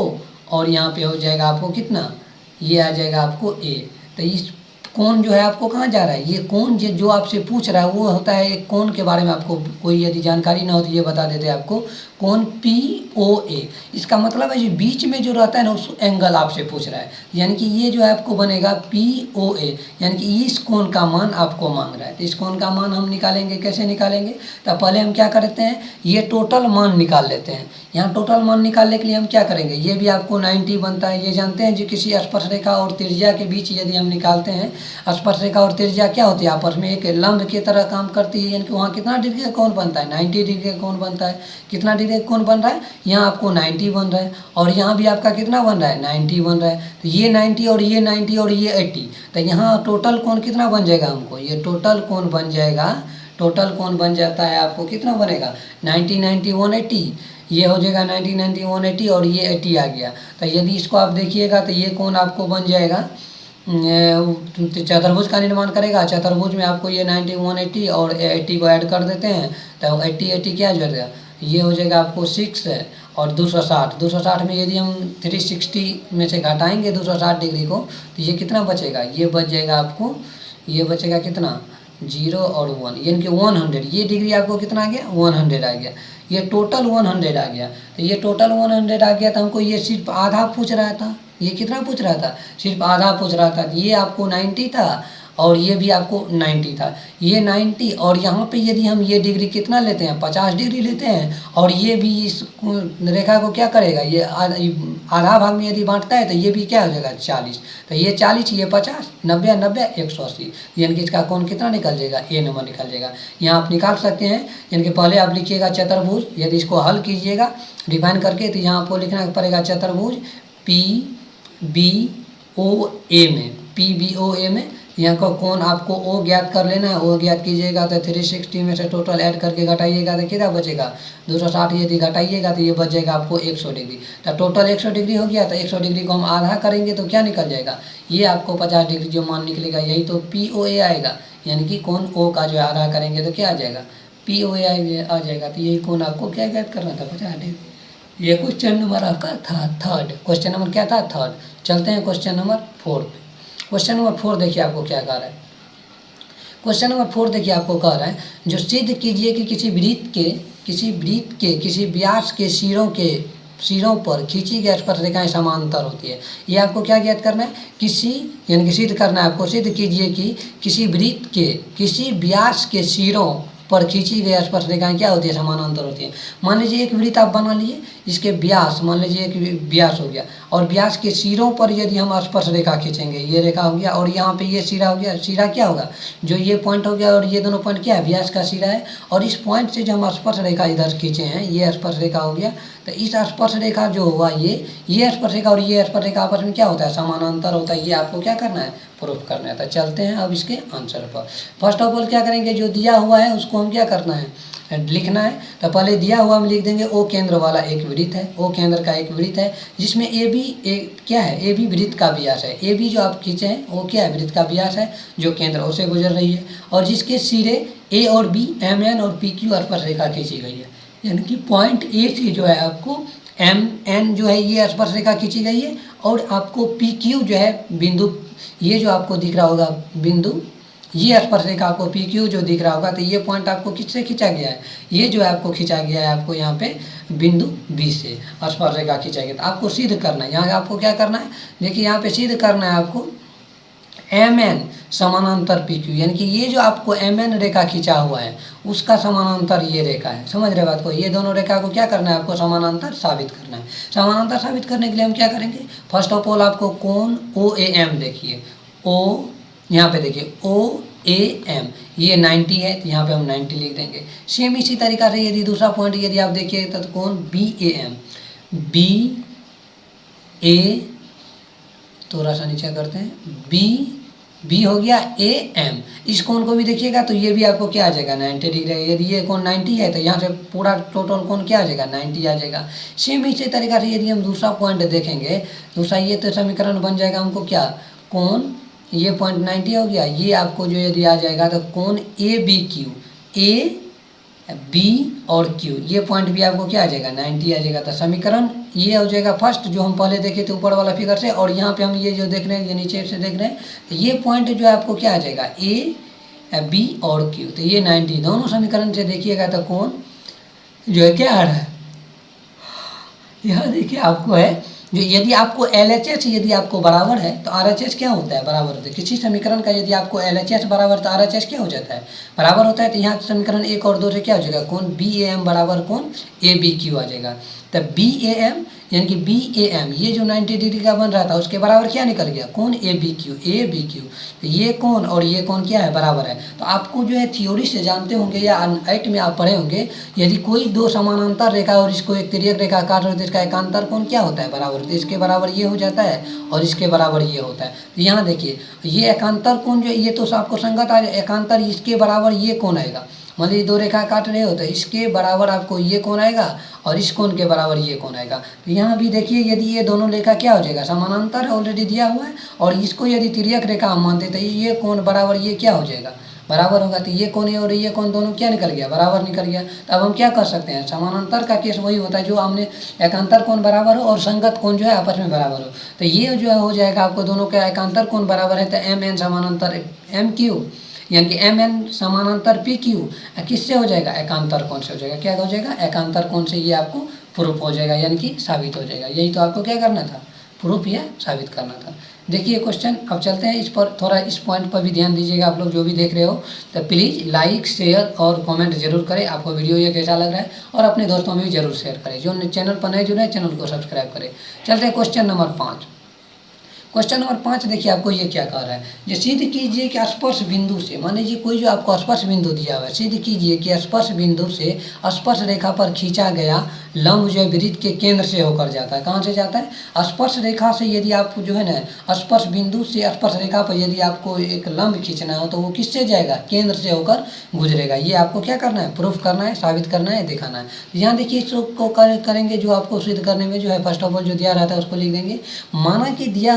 और यहाँ पे हो जाएगा आपको कितना, ये आ जाएगा आपको A। तो इस कौन जो है आपको कहाँ जा रहा है, ये कौन जो आपसे पूछ रहा है वो होता है एक कौन के बारे में आपको कोई यदि जानकारी ना हो तो ये बता देते हैं आपको, कौन POA। इसका मतलब है जो बीच में जो रहता है ना उस एंगल आपसे पूछ रहा है, यानी कि ये जो है आपको बनेगा POA, यानी कि इस कोण का मान आपको मांग रहा है। तो इस कोण का मान हम निकालेंगे, कैसे निकालेंगे, तो पहले हम क्या करते हैं, ये टोटल मान निकाल लेते हैं। यहाँ टोटल मान निकालने के लिए हम क्या करेंगे, ये भी आपको 90 बनता है। ये जानते हैं जो किसी स्पर्शरेखा और त्रिज्या के बीच यदि हम निकालते हैं, स्पर्शरेखा और त्रिज्या क्या होती है, आपस में एक लंब की तरह काम करती है, यानी कि वहाँ कितना डिग्री का कोण बनता है, 90 डिग्री का कोण बनता है। कितना डिग्री का कोण बन रहा है, यहाँ आपको 90 बन रहा है, और यहाँ भी आपका कितना बन रहा है, 90 बन रहा है। तो ये 90 और ये 90 और ये 80, तो यहाँ टोटल कोण कितना बन जाएगा हमको, ये टोटल कोण बन जाएगा, टोटल कोण बन जाता है आपको कितना बनेगा, 90 90 180, ये हो जाएगा 90 90 180 और ये 80 आ गया। तो यदि इसको आप देखिएगा तो ये कोण आपको बन जाएगा, चतुर्भुज का निर्माण करेगा। चतुर्भुज में आपको ये 90 180 और 80 को ऐड कर देते हैं तो 80 80 क्या जाएगा, ये हो जाएगा आपको 6 और 260। 260 में यदि हम 360 में से घटाएंगे 260 डिग्री को तो ये कितना बचेगा, ये बच जाएगा आपको, ये बचेगा कितना 0 और 1, यानी कि 100। ये डिग्री आपको कितना आ गया, 100 आ गया। ये टोटल 100 आ गया। तो ये टोटल 100 आ गया, तो हमको ये सिर्फ आधा पूछ रहा था। ये कितना पूछ रहा था, सिर्फ आधा पूछ रहा था। ये आपको 90 था और ये भी आपको 90 था, ये 90 और यहाँ पे यदि हम ये डिग्री कितना लेते हैं, 50 डिग्री लेते हैं, और ये भी इस रेखा को क्या करेगा, ये आधा भाग में यदि बांटता है तो ये भी क्या हो जाएगा 40। तो ये 40, ये 50, 90 90 180, यानी कि इसका कोण कितना निकल जाएगा, A नंबर निकल जाएगा। यहाँ आप निकाल सकते हैं, यानी कि पहले आप लिखिएगा चतुर्भुज, यदि इसको हल कीजिएगा डिफाइन करके तो यहाँ आपको लिखना पड़ेगा चतुर्भुज PBOA में, PBOA में यहाँ का कोण आपको O ज्ञात कर लेना है। O ज्ञात कीजिएगा तो 360 में से टोटल ऐड करके घटाइएगा तो कितना बचेगा, 260। यदि घटाइएगा तो ये बच जाएगा आपको 100 डिग्री। तो टोटल 100 डिग्री हो गया। तो 100 डिग्री को हम आधा करेंगे तो क्या निकल जाएगा, ये आपको 50 डिग्री जो मान निकलेगा यही तो POA आएगा, यानी कि कोण O का जो आधा करेंगे तो क्या आ जाएगा, POA आ जाएगा। तो यही कोण आपको क्या ज्ञात करना था, 50 डिग्री। ये क्वेश्चन नंबर आपका था थर्ड। क्वेश्चन नंबर क्या था, थर्ड। चलते हैं क्वेश्चन नंबर 4 पे। क्वेश्चन नंबर 4 देखिए आपको क्या कह रहा है। क्वेश्चन नंबर 4 देखिए आपको कह रहा है, जो सिद्ध कीजिए कि किसी वृत्त के किसी व्यास के सिरों पर खींची गई स्पर्शरेखाएं समांतर होती है। ये आपको क्या ज्ञात करना है, यानी कि सिद्ध करना है आपको। सिद्ध कीजिए कि किसी वृत्त के किसी व्यास के सिरों पर खींची गई स्पर्शरेखाएं क्या होती है, समानांतर होती है। मान लीजिए एक वृत्त आप बना लिए, इसके व्यास मान लीजिए एक व्यास हो गया, और व्यास के सिरों पर यदि हम स्पर्श रेखा खींचेंगे, ये रेखा हो गया और यहाँ पे ये सिरा हो गया। सिरा क्या होगा, जो ये पॉइंट हो गया और ये दोनों पॉइंट क्या है, व्यास का सिरा है। और इस पॉइंट से जो हम स्पर्श रेखा इधर खींचे हैं, ये स्पर्श रेखा हो गया। तो इस स्पर्श रेखा जो हुआ ये स्पर्श रेखा और ये स्पर्श रेखा आपस में क्या होता है, समानांतर होता है। ये आपको क्या करना है, प्रूफ करना है। तो चलते हैं अब इसके आंसर पर। फर्स्ट ऑफ ऑल क्या करेंगे, जो दिया हुआ है उसको हम क्या करना है, लिखना है। तो पहले दिया हुआ हम लिख देंगे ओ केंद्र वाला एक वृत्त है, ओ केंद्र का एक वृत्त है जिसमें ए बी क्या है, ए बी वृत्त का व्यास है। ए बी जो आप खींचे हैं वो क्या है, वृत्त का व्यास है जो केंद्र ओ से गुजर रही है, और जिसके सिरे ए और बी एम एन और पी क्यू स्पर्श रेखा खींची गई है। यानी कि पॉइंट ए से जो है आपको एम एन जो है ये स्पर्श रेखा खींची गई है, और आपको पी क्यू जो है बिंदु, ये जो आपको दिख रहा होगा बिंदु, ये स्पर्श रेखा आपको पी क्यू जो दिख रहा होगा, तो ये पॉइंट आपको किससे खींचा गया है, ये जो है आपको खींचा गया है आपको यहाँ पे बिंदु बी से स्पर्श रेखा खींचा गया। तो आपको सिद्ध करना है, यहाँ आपको क्या करना है, देखिए यहाँ पे सिद्ध करना है आपको एम एन समानांतर पी क्यू, यानी कि ये जो आपको एम एन रेखा खींचा हुआ है उसका समानांतर ये रेखा है। समझ रहे बात को, ये दोनों रेखा को क्या करना है, आपको समानांतर साबित करना है। समानांतर साबित करने के लिए हम क्या करेंगे, फर्स्ट ऑफ ऑल आपको कोण ओ ए एम देखिए, ओ यहाँ पे देखिए ओ ए एम, ये 90 है तो यहाँ पे हम 90 लिख देंगे। सेम इसी तरीका से यदि दूसरा पॉइंट यदि आप देखिए तो कोण बी ए एम, बी ए थोड़ा सा नीचे करते हैं, बी बी हो गया ए एम। इस कोण को भी देखिएगा तो ये भी आपको क्या आ जाएगा 90 डिग्री है। यदि ये कोण 90 है तो यहाँ से पूरा टोटल कोण क्या आ जाएगा 90 आ जाएगा। सेम इसी तरीका से यदि हम दूसरा पॉइंट देखेंगे, दूसरा ये तो समीकरण बन जाएगा हमको क्या, कोण ये पॉइंट 90 हो गया, ये आपको जो यदि आ जाएगा तो कोण A B Q, A B और क्यू, ये पॉइंट भी आपको क्या आ जाएगा 90 आ जाएगा। तो समीकरण ये हो जाएगा फर्स्ट जो हम पहले देखे थे ऊपर वाला फिगर से, और यहाँ पे हम ये जो देख रहे हैं ये नीचे से देख रहे हैं, तो ये पॉइंट जो है आपको क्या आ जाएगा ए बी और क्यू, तो ये 90 दोनों समीकरण से देखिएगा तो कोण जो है क्या आ रहा है, यहाँ देखिए आपको है जो यदि आपको LHS यदि आपको बराबर है तो RHS क्या होता है, बराबर होता है। किसी समीकरण का यदि आपको LHS बराबर तो RHS क्या हो जाता है, बराबर होता है। तो यहाँ समीकरण 1 और 2 से क्या हो जाएगा, कोण BAM बराबर कोण ABQ आ जाएगा। तब BAM यानी कि BAM ये जो 90 डिग्री का बन रहा था उसके बराबर क्या निकल गया, कोण ABQ। तो ये कोण और ये कोण क्या है, बराबर है। तो आपको जो है थ्योरी से जानते होंगे या एक्ट में आप पढ़े होंगे, यदि कोई दो समानांतर रेखा और इसको एक तिर्यक रेखा काट रहे हो तो इसका एकांतर कोण क्या होता है, बराबर। तो इसके बराबर ये हो जाता है और इसके बराबर ये होता है। तो यहाँ देखिए ये एकांतर कोण जो ये तो आपको संगत आ जाए, एकांतर इसके बराबर ये कोण आएगा। मान लीजिए दो रेखा काट रहे हो तो इसके बराबर आपको ये कोण आएगा और इस कोण के बराबर ये कोण आएगा। तो यहाँ भी देखिए यदि ये दोनों रेखा क्या हो जाएगा, समानांतर ऑलरेडी दिया हुआ है, और इसको यदि तिर्यक रेखा हम मानते तो ये कोण बराबर ये क्या हो जाएगा, बराबर होगा। तो ये कोण और ये कोण दोनों क्या निकल गया, बराबर निकल गया। तो अब हम क्या कर सकते हैं, समानांतर का केस वही होता है जो हमने एकांतर कोण बराबर हो और संगत कोण जो है आपस में बराबर हो। तो ये जो है हो जाएगा आपको दोनों का एकांतर कोण बराबर है, तो MN समानांतर MQ यानी कि MN समानांतर PQ किससे हो जाएगा, एकांतर कोण से हो जाएगा। क्या हो जाएगा, एकांतर कोण से। ये आपको प्रूफ हो जाएगा यानी कि साबित हो जाएगा। यही तो आपको क्या करना था, प्रूफ या साबित करना था। देखिए क्वेश्चन अब चलते हैं इस पर, थोड़ा इस पॉइंट पर भी ध्यान दीजिएगा आप लोग जो भी देख रहे हो। तो प्लीज़ लाइक शेयर और कमेंट जरूर करें, आपको वीडियो ये कैसा लग रहा है, और अपने दोस्तों में भी जरूर शेयर करें। जो चैनल पर नए जुड़े हैं चैनल को सब्सक्राइब करें। चलते हैं क्वेश्चन नंबर 5। क्वेश्चन नंबर 5 देखिए आपको ये क्या कह रहा है, जो सिद्ध कीजिए कि स्पर्श बिंदु से, मान लीजिए कोई जो आपको स्पर्श बिंदु दिया हुआ है, सिद्ध कीजिए कि स्पर्श बिंदु से स्पर्श रेखा पर खींचा गया लंब जो है वृत्त के केंद्र से होकर जाता है। कहाँ से जाता है, स्पर्श रेखा से। यदि आप जो है ना स्पर्श बिंदु से स्पर्श रेखा पर यदि आपको एक लंब खींचना हो तो वो किससे जाएगा, केंद्र से होकर गुजरेगा। ये आपको क्या करना है, प्रूफ करना है, साबित करना है, दिखाना है। यहाँ देखिए इसको करेंगे जो आपको सिद्ध करने में जो है फर्स्ट ऑफ ऑल जो दिया रहता है उसको लिख देंगे। माना कि दिया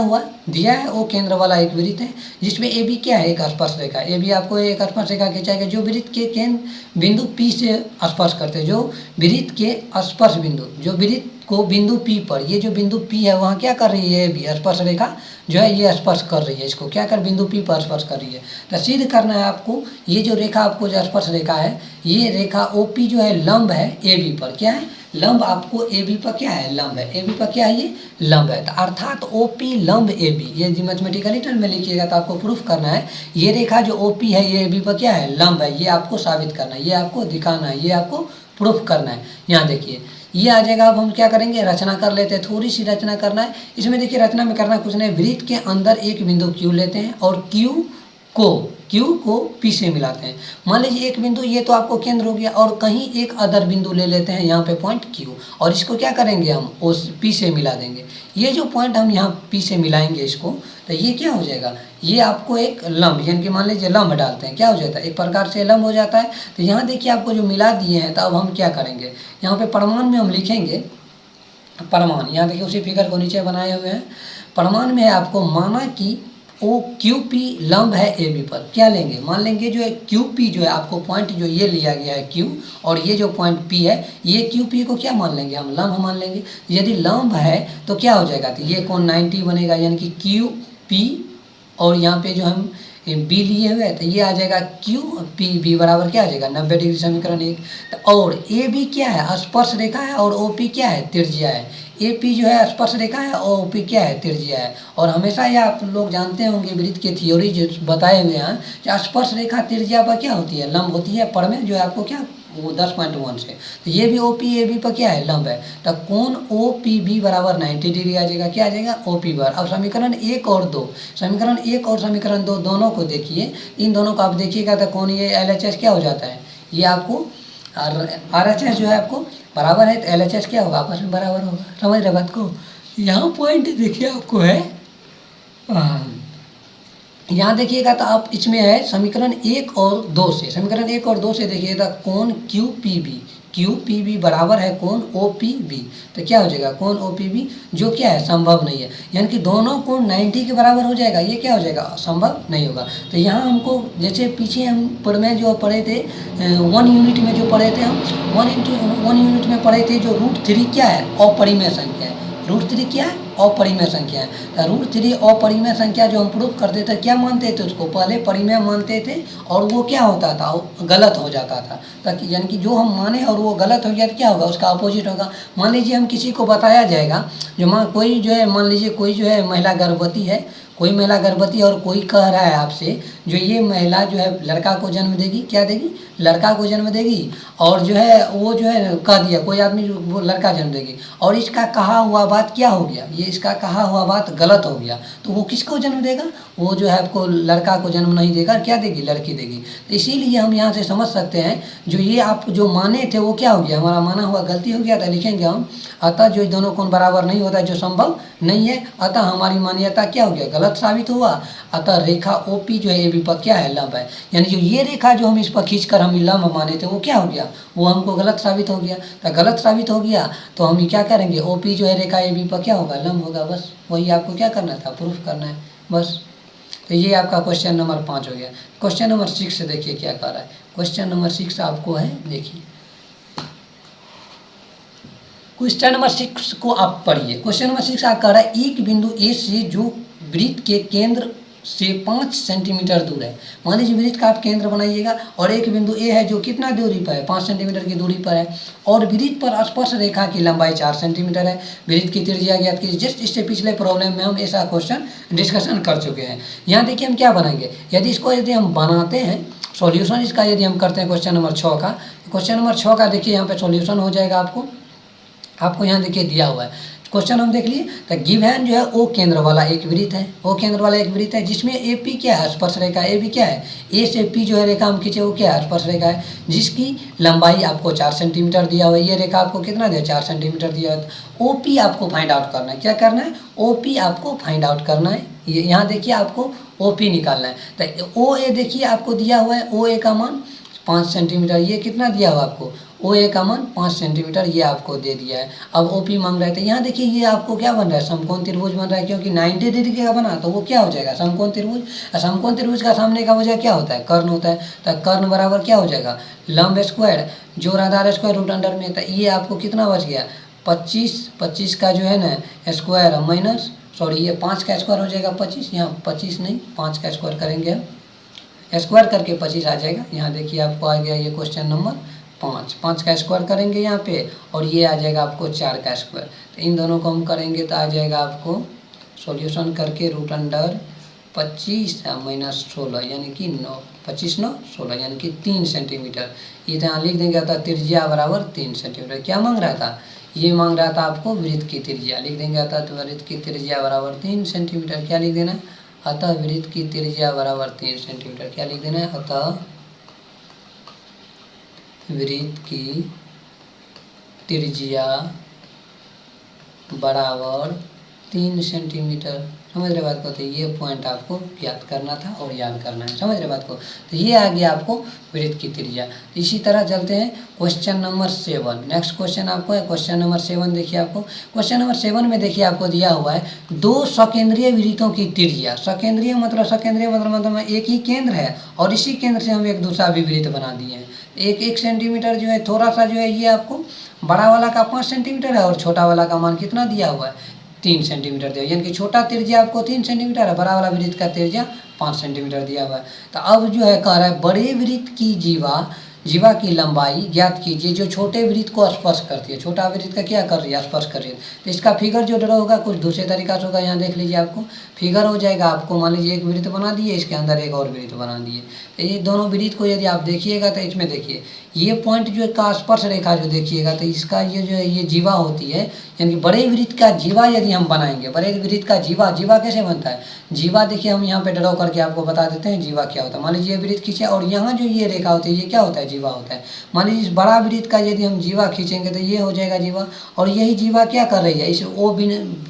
है वो केंद्र वाला एक वृत्त है जिसमें ए बी क्या है, एक स्पर्श रेखा। ए बी आपको एक स्पर्श रेखा खिंचाएगा जो वृत्त के केंद्र बिंदु P से स्पर्श करते हैं, जो वृत्त के स्पर्श बिंदु, जो वृत्त को बिंदु P पर, ये जो बिंदु P है वहाँ क्या कर रही है, ए बी स्पर्श रेखा जो है ये स्पर्श कर रही है, इसको क्या कर बिंदु P पर स्पर्श कर रही है। तो सिद्ध करना है आपको, ये जो रेखा आपको जो स्पर्श रेखा है, ये रेखा OP जो है लंब है AB पर। क्या है, लंब आपको AB पर क्या है, लंब है। AB पर क्या है, ये लंब है। तो अर्थात OP लंब AB, ये जो मैथमेटिकली टर्म में लिखिएगा तो आपको प्रूफ करना है ये रेखा जो OP है ये AB पर क्या है, लंब है। ये आपको साबित करना है, ये आपको दिखाना है, ये आपको प्रूफ करना है। यहाँ देखिए ये आ जाएगा। अब हम क्या करेंगे, रचना कर लेते हैं, थोड़ी सी रचना करना है। इसमें देखिए रचना में करना कुछ नहीं, वृत्त के अंदर एक बिंदु Q लेते हैं और Q को P से मिलाते हैं। मान लीजिए एक बिंदु ये तो आपको केंद्र हो गया, और कहीं एक अदर बिंदु ले लेते हैं यहाँ पे पॉइंट Q, और इसको क्या करेंगे हम उस P से मिला देंगे। ये जो पॉइंट हम यहाँ P से मिलाएंगे इसको, तो ये क्या हो जाएगा, ये आपको एक लंब यानी कि मान लीजिए लंब डालते हैं, क्या हो जाता है, एक प्रकार से लंब हो जाता है। तो यहाँ देखिए आपको जो मिला दिए हैं, तो अब हम क्या करेंगे, यहाँ पे प्रमाण में हम लिखेंगे प्रमाण। यहाँ देखिए उसी फिगर को नीचे बनाए हुए हैं। प्रमाण में है आपको, माना कि OQP लंब है AB पर। क्या लेंगे, मान लेंगे जो है QP जो है आपको पॉइंट जो ये लिया गया है Q, और ये जो पॉइंट P है ये QP को क्या मान लेंगे, हम लंब मान लेंगे। यदि लंब है तो क्या हो जाएगा, तो ये कोण 90 बनेगा यानी कि QP, और यहाँ पे जो हम B लिए हुए हैं तो ये आ जाएगा QPB बराबर क्या आ जाएगा 90 डिग्री, समीकरण 1। तो और AB क्या है, स्पर्श रेखा है, और OP क्या है, त्रिज्या है। AP जो है स्पर्श रेखा है और OP क्या है, त्रिज्या है। और हमेशा ये आप लोग जानते होंगे वृत्त के थ्योरी जो बताए हुए हैं कि स्पर्श रेखा त्रिज्या पर क्या होती है, लंब होती है। पर में जो है आपको क्या वो 10.1 से, तो ये भी OP AB पर क्या है, लंब है। तो कोण OPB बराबर 90 डिग्री आ जाएगा। क्या आ जाएगा, OP बार। अब समीकरण 1 और 2, समीकरण 1 और समीकरण 2 दोनों को देखिए, इन दोनों को आप देखिएगा तो कौन ये LHS क्या हो जाता है, ये आपको RHS जो है आपको बराबर है, तो LHS क्या होगा, आपस में बराबर होगा। समझ रहे बात को। यहाँ पॉइंट देखिए आपको है यहाँ देखिएगा तो आप इसमें है समीकरण 1 और 2 से, समीकरण 1 और 2 से देखिएगा कोण क्यू पी बी बराबर है कोण ओ पी बी। तो क्या हो जाएगा कोण ओ पी बी, जो क्या है संभव नहीं है, यानी कि दोनों कोण 90 के बराबर हो जाएगा, ये क्या हो जाएगा संभव नहीं होगा। तो यहाँ हमको जैसे पीछे हम में जो पढ़े थे 1 यूनिट में जो पढ़े थे हम 1 यूनिट में पढ़े थे, जो √3 क्या है अपरिमेय संख्या है, √3 क्या है अपरिमेय संख्या है। तो √3 अपरिमेय संख्या जो हम प्रूफ करते थे क्या मानते थे, उसको पहले परिमेय मानते थे और वो क्या होता था गलत हो जाता था। ताकि यानी कि जो हम माने और वो गलत हो गया तो क्या होगा, उसका अपोजिट होगा। मान लीजिए हम किसी को बताया जाएगा जो कोई जो है, मान लीजिए कोई जो है महिला गर्भवती है, कोई महिला गर्भवती और कोई कह रहा है आपसे जो ये महिला जो है लड़का को जन्म देगी, क्या देगी, लड़का को जन्म देगी, और जो है वो जो है कह दिया कोई आदमी वो लड़का जन्म देगी, और इसका कहा हुआ बात क्या हो गया, ये इसका कहा हुआ बात गलत हो गया, तो वो किसको जन्म देगा, वो जो है आपको लड़का को जन्म नहीं देगा, क्या देगी, लड़की देगी। तो इसीलिए हम यहाँ से समझ सकते हैं जो ये आप जो माने थे वो क्या हो गया, हमारा माना हुआ गलती हो गया था, लिखेंगे हम अतः जो दोनों कोण बराबर नहीं होता, जो संभव नहीं है, अतः हमारी मान्यता क्या हो गया, गलत साबित हुआ। अतः रेखा ओपी जो है AB पर क्या है, लंब है, यानी जो ये रेखा जो हम इस पर खींचकर हम लंब माने थे वो क्या हो गया, वो हमको गलत साबित हो गया। तो गलत साबित हो गया तो हम क्या करेंगे, OP जो है रेखा AB पर क्या होगा, लंब होगा। बस वही आपको क्या करना था, प्रूफ करना है बस। तो ये आपका क्वेश्चन नंबर 5 हो गया। क्वेश्चन नंबर 6 से देखिए क्या कर रहा है। क्वेश्चन नंबर 6 आपको है, देखिए क्वेश्चन नंबर 6 को आप पढ़िए। क्वेश्चन नंबर 6 आप कह रहा है एक बिंदु ए से जो वृत्त के केंद्र से 5 सेंटीमीटर दूर है। मान लीजिए वृत्त का आप केंद्र बनाइएगा और एक बिंदु ए है जो कितना दूरी पर है, 5 सेंटीमीटर की दूरी पर है, और वृत्त पर स्पर्श रेखा की लंबाई 4 सेंटीमीटर है। वृत्त की त्रिज्या ज्ञात कीजिए। जस्ट इससे पिछले प्रॉब्लम में हम ऐसा क्वेश्चन डिस्कशन कर चुके हैं। यहाँ देखिए हम क्या बनाएंगे, यदि हम बनाते हैं सॉल्यूशन इसका, यदि हम करते हैं क्वेश्चन नंबर 6 का, क्वेश्चन नंबर 6 का देखिए यहाँ पे सॉल्यूशन हो जाएगा आपको यहाँ देखिए दिया हुआ है क्वेश्चन हम देख लिए। तो गिवन जो है ओ केंद्र वाला एक वृत्त है, ओ केंद्र वाला एक वृत्त है जिसमें AP क्या है, स्पर्श रेखा, AB क्या है, A से P जो है रेखा हम खींचे वो क्या है, स्पर्श रेखा है, जिसकी लंबाई आपको 4 सेंटीमीटर दिया हुआ है। ये रेखा आपको कितना दिया, 4 सेंटीमीटर दिया हुआ है। OP आपको फाइंड आउट करना है, क्या करना है, OP आपको फाइंड आउट करना है। ये यहाँ देखिए आपको OP निकालना है। तो OA देखिए आपको दिया हुआ है, OA का मान 5 सेंटीमीटर, ये कितना दिया हुआ आपको, OA का मान 5 सेंटीमीटर ये आपको दे दिया है। अब OP मांग रहे थे, यहाँ देखिए ये आपको क्या बन रहा है, समकोण त्रिभुज बन रहा है, क्योंकि 90 डिग्री का बना तो वो क्या हो जाएगा, समकोण त्रिभुज। समकोण त्रिभुज का सामने का वजह क्या होता है, कर्ण होता है। तो कर्ण बराबर क्या हो जाएगा, लंब स्क्वायर जोड़ आधार स्क्वायर रूट अंडर में। तो ये आपको कितना बच गया, 25 का जो है ना स्क्वायर माइनस, सॉरी ये 5 का स्क्वायर हो जाएगा 25, यहाँ 25 नहीं 5 का स्क्वायर करेंगे हम, स्क्वायर करके 25 आ जाएगा। यहाँ देखिए आपको आ गया ये क्वेश्चन नंबर 5 का स्क्वायर करेंगे यहाँ पे, और ये आ जाएगा आपको 4 का स्क्वायर। तो इन दोनों को हम करेंगे तो आ जाएगा आपको सॉल्यूशन करके रूट अंडर 25 माइनस 16 यानी कि 9, 25 9 16 यानी कि 3 सेंटीमीटर। ये तो यहाँ लिख देंगे था त्रिज्या बराबर 3 सेंटीमीटर। क्या मांग रहा था, ये मांग रहा था आपको वृत्त की त्रिज्या, लिख देंगे था तो वृत्त की त्रिज्या बराबर 3 सेंटीमीटर। क्या लिख देना है, अतः वृत्त की त्रिज्या बराबर 3 सेंटीमीटर। क्या लिख देना है, अतः वृत्त की त्रिज्या बराबर 3 सेंटीमीटर। समझ रहे बात को, तो ये पॉइंट आपको याद करना था और याद करना है, समझ रहे बात को। तो ये आ गया आपको वृत्त की त्रिज्या। इसी तरह चलते हैं क्वेश्चन नंबर 7। नेक्स्ट क्वेश्चन आपको है क्वेश्चन नंबर 7। देखिए आपको क्वेश्चन नंबर 7 में देखिए आपको दिया हुआ है 2 सकेंद्रीय वृत्तों की त्रिज्या। सकेंद्रीय मतलब एक ही केंद्र है और इसी केंद्र से हम एक दूसरा भी वृत्त बना दिए हैं। 1 सेंटीमीटर जो है, थोड़ा सा जो है ये आपको बड़ा वाला का 5 सेंटीमीटर है और छोटा वाला का मान कितना दिया हुआ है, 3 सेंटीमीटर दिया, यानी कि छोटा त्रिज्या आपको 3 सेंटीमीटर है, बड़ा वाला वृत्त का त्रिज्या 5 सेंटीमीटर दिया हुआ है। तो अब जो है कह रहा है बड़े वृत्त की जीवा की लंबाई ज्ञात कीजिए जो छोटे वृत्त को स्पर्श करती है। छोटा वृत्त का क्या कर रही है, स्पर्श कर रही है। तो इसका फिगर जो ड्रॉ होगा कुछ दूसरे तरीका से होगा। यहाँ देख लीजिए आपको फिगर हो जाएगा, आपको मान लीजिए एक वृत्त बना दिए, इसके अंदर एक और वृत्त बना दिए। तो ये दोनों वृत्त को यदि आप देखिएगा तो इसमें देखिए ये पॉइंट जो का स्पर्श रेखा जो देखिएगा तो इसका ये जो है ये जीवा होती है, यानी कि बड़े वृत्त का जीवा यदि हम बनाएंगे, बड़े वृत्त का जीवा कैसे बनता है, जीवा देखिए हम यहाँ पे ड्रॉ करके आपको बता देते हैं जीवा क्या होता है। मान लीजिए वृत्त खींचे और यहाँ जो ये रेखा होती है ये क्या होता है, जीवा होता है। मान लीजिए इस बड़ा वृत्त का यदि हम जीवा खींचेंगे तो ये हो जाएगा जीवा, और यही जीवा क्या कर रही है, इस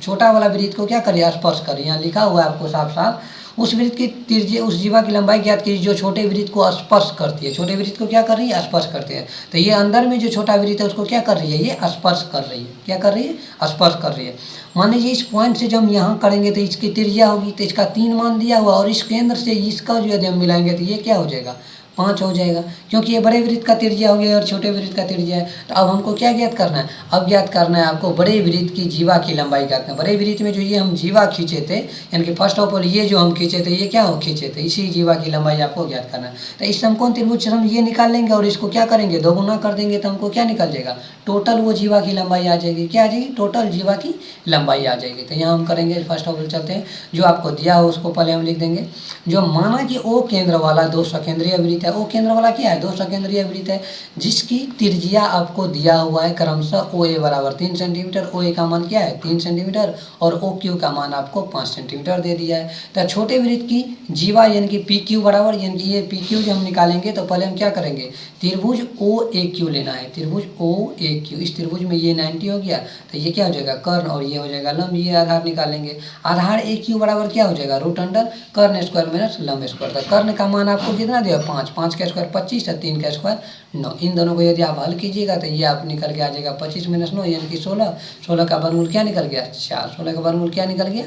छोटा वाला वृत्त को क्या कर रही है, स्पर्श कर रही है। यहाँ लिखा हुआ है आपको साफ साफ उस वृत्त की त्रिज्या, उस जीवा की लंबाई ज्ञात कीजिए जो छोटे वृत्त को स्पर्श करती है। छोटे वृत्त को क्या कर रही है? स्पर्श करती है। तो ये अंदर में जो छोटा वृत्त है उसको क्या कर रही है? ये स्पर्श कर रही है। क्या कर रही है? स्पर्श कर रही है। मान लीजिए इस पॉइंट से जब हम यहाँ करेंगे तो इसकी त्रिज्या होगी, तो इसका 3 मान दिया हुआ, और इस केंद्र से इसका जो यदि हम मिलाएंगे तो ये क्या हो जाएगा? 5 हो जाएगा, क्योंकि ये बड़े वृत्त का त्रिज्या हो गया और छोटे वृत्त का त्रिज्या है। तो अब हमको क्या ज्ञात करना है? अब ज्ञात करना है आपको बड़े वृत्त की जीवा की लंबाई ज्ञात करना। बड़े वृत्त में जो ये हम जीवा खींचे थे, यानी कि फर्स्ट ऑफ ऑल ये जो हम खींचे थे, ये क्या हो खींचे थे? इसी जीवा की लंबाई आपको ज्ञात करना है। तो इस समकोण त्रिभुज से हम ये निकाल लेंगे और इसको क्या करेंगे? दोगुना कर देंगे, तो हमको क्या निकल जाएगा? टोटल वो जीवा की लंबाई आ जाएगी। क्या आ जाएगी? टोटल जीवा की लंबाई आ जाएगी। तो यहाँ हम करेंगे, फर्स्ट ऑफ ऑल चलते हैं, जो आपको दिया हो उसको पहले हम लिख देंगे। जो माना कि ओ केंद्र वाला 2 सकेंद्रीय वृत्त है। ओ केंद्र वाला क्या है? 2 सकेंद्रीय वृत्त है, जिसकी त्रिज्या आपको दिया हुआ है क्रमशः ओ ए बराबर 3 सेंटीमीटर। ओ ए का मान क्या है? 3 सेंटीमीटर, और ओ क्यू का मान आपको 5 सेंटीमीटर दे दिया है। तो छोटे वृत्त की जीवा यानी कि पी क्यू बराबर, यानी कि ये पी क्यू जो हम निकालेंगे तो पहले हम क्या करेंगे? त्रिभुज ओ ए क्यू लेना है। त्रिभुज ओ ए क्यू, इस त्रिभुज में ये 90 हो गया, तो ये क्या हो जाएगा? कर्ण, और ये हो जाएगा लंब। ये आधार निकालेंगे। आधार ए क्यू बराबर क्या हो जाएगा? रूट अंडर कर्ण स्क्वायर माइनस लंब स्क्वायर। तो कर्ण का मान आपको कितना दिया? 5। 5 का स्क्वायर 25 है, 3 का स्क्वायर 9। इन दोनों को यदि आप हल कीजिएगा तो ये आप निकल के आ जाएगा 25 - 9 यानी कि 16। 16 का वर्गमूल क्या निकल गया? 4। 16 का वर्गमूल क्या निकल गया?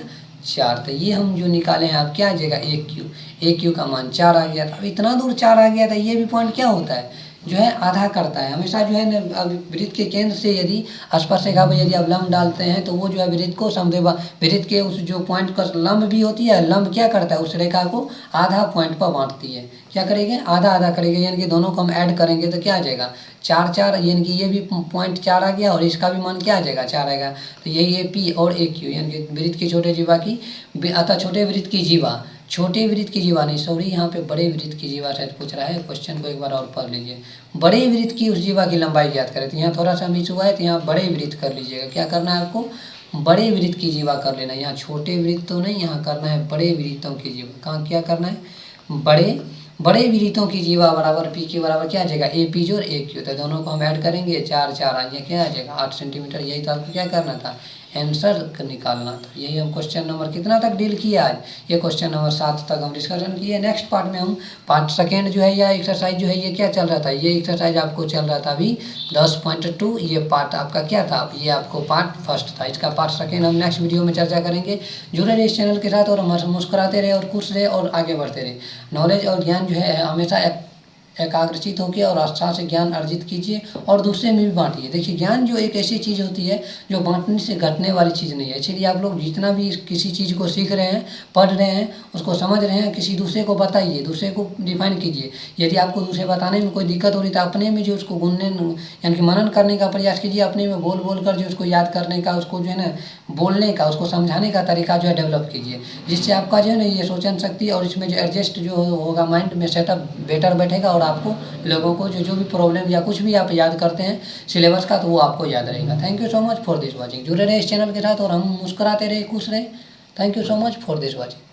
4। तो ये हम जो निकाले हैं आप क्या आ जाएगा? ए क्यू। ए क्यू का मान 4 आ गया। अब इतना दूर 4 आ गया, तो ये भी पॉइंट क्या होता है? जो है आधा करता है हमेशा। जो है ना, अब वृत्त के केंद्र से यदि स्पर्शरेखा पर यदि आप लंब डालते हैं तो वो जो है वृत्त को समदेवा, वृत्त के उस जो पॉइंट का लंब भी होती है, लंब क्या करता है? उस रेखा को आधा पॉइंट पर बांटती है। क्या करेंगे? आधा आधा करेंगे, यानी कि दोनों को हम ऐड करेंगे तो क्या आ जाएगा? 4 4, यानी कि ये भी पॉइंट 4 आ गया और इसका भी मान क्या आ जाएगा? 4 आएगा। तो यही है पी और ए क्यू, यानी कि वृत्त की छोटे जीवा की, अतः छोटे वृत्त की जीवा, छोटे वृत्त की जीवा नहीं, सॉरी, यहाँ पे बड़े वृत्त की जीवा शायद पूछ रहा है। क्वेश्चन को एक बार और पढ़ लीजिए। बड़े वृत्त की उस जीवा की लंबाई ज्ञात करें। तो यहाँ थोड़ा सा मिस हुआ है, तो यहाँ बड़े वृत्त कर लीजिएगा। क्या करना है आपको? बड़े वृत्त की जीवा कर लेना है। यहाँ छोटे वृत्त तो नहीं, यहाँ करना है बड़े वृत्तों की जीवा। कहाँ क्या करना है? बड़े वृत्तों की जीवा बराबर पी के बराबर क्या आ जाएगा? ए पी जो और ए क्यू। तो दोनों को हम ऐड करेंगे, 4 4 आ जाएगा, क्या आ जाएगा? 8 सेंटीमीटर। यही तो आपको क्या करना था? आंसर निकालना था। यही हम क्वेश्चन नंबर कितना तक डील किए आज? ये क्वेश्चन नंबर 7 तक हम डिस्कशन किए। नेक्स्ट पार्ट में हम पार्ट सेकेंड जो है या एक्सरसाइज जो है, ये क्या चल रहा था? ये एक्सरसाइज आपको चल रहा था अभी 10.2। ये पार्ट आपका क्या था? ये आपको पार्ट फर्स्ट था। इसका पार्ट सेकेंड हम नेक्स्ट वीडियो में चर्चा करेंगे। जुड़े रहे इस चैनल के साथ और मुस्कुराते रहे और खुश रहे और आगे बढ़ते रहे। नॉलेज और ज्ञान जो है हमेशा एकाग्रचित होकर और आस्था से ज्ञान अर्जित कीजिए और दूसरे में भी बांटिए। देखिए, ज्ञान जो एक ऐसी चीज़ होती है जो बांटने से घटने वाली चीज़ नहीं है। इसलिए आप लोग जितना भी किसी चीज़ को सीख रहे हैं, पढ़ रहे हैं, उसको समझ रहे हैं, किसी दूसरे को बताइए, दूसरे को डिफाइन कीजिए। यदि आपको दूसरे बताने में कोई दिक्कत हो रही तो अपने में जो उसको गुनने यानी कि मनन करने का प्रयास कीजिए। अपने में बोल बोल कर जो उसको याद करने का, उसको जो है ना बोलने का, उसको समझाने का तरीका जो है डेवलप कीजिए, जिससे आपका जो है ना ये सोचन शक्ति और इसमें जो एडजस्ट जो होगा माइंड में सेटअप बेटर बैठेगा और आपको लोगों को जो भी प्रॉब्लम या कुछ भी आप याद करते हैं सिलेबस का, तो वो आपको याद रहेगा। Thank you so much for this watching. जुड़े रहे इस चैनल के साथ और हम मुस्कुराते रहे, खुश रहे। Thank you so much for this watching.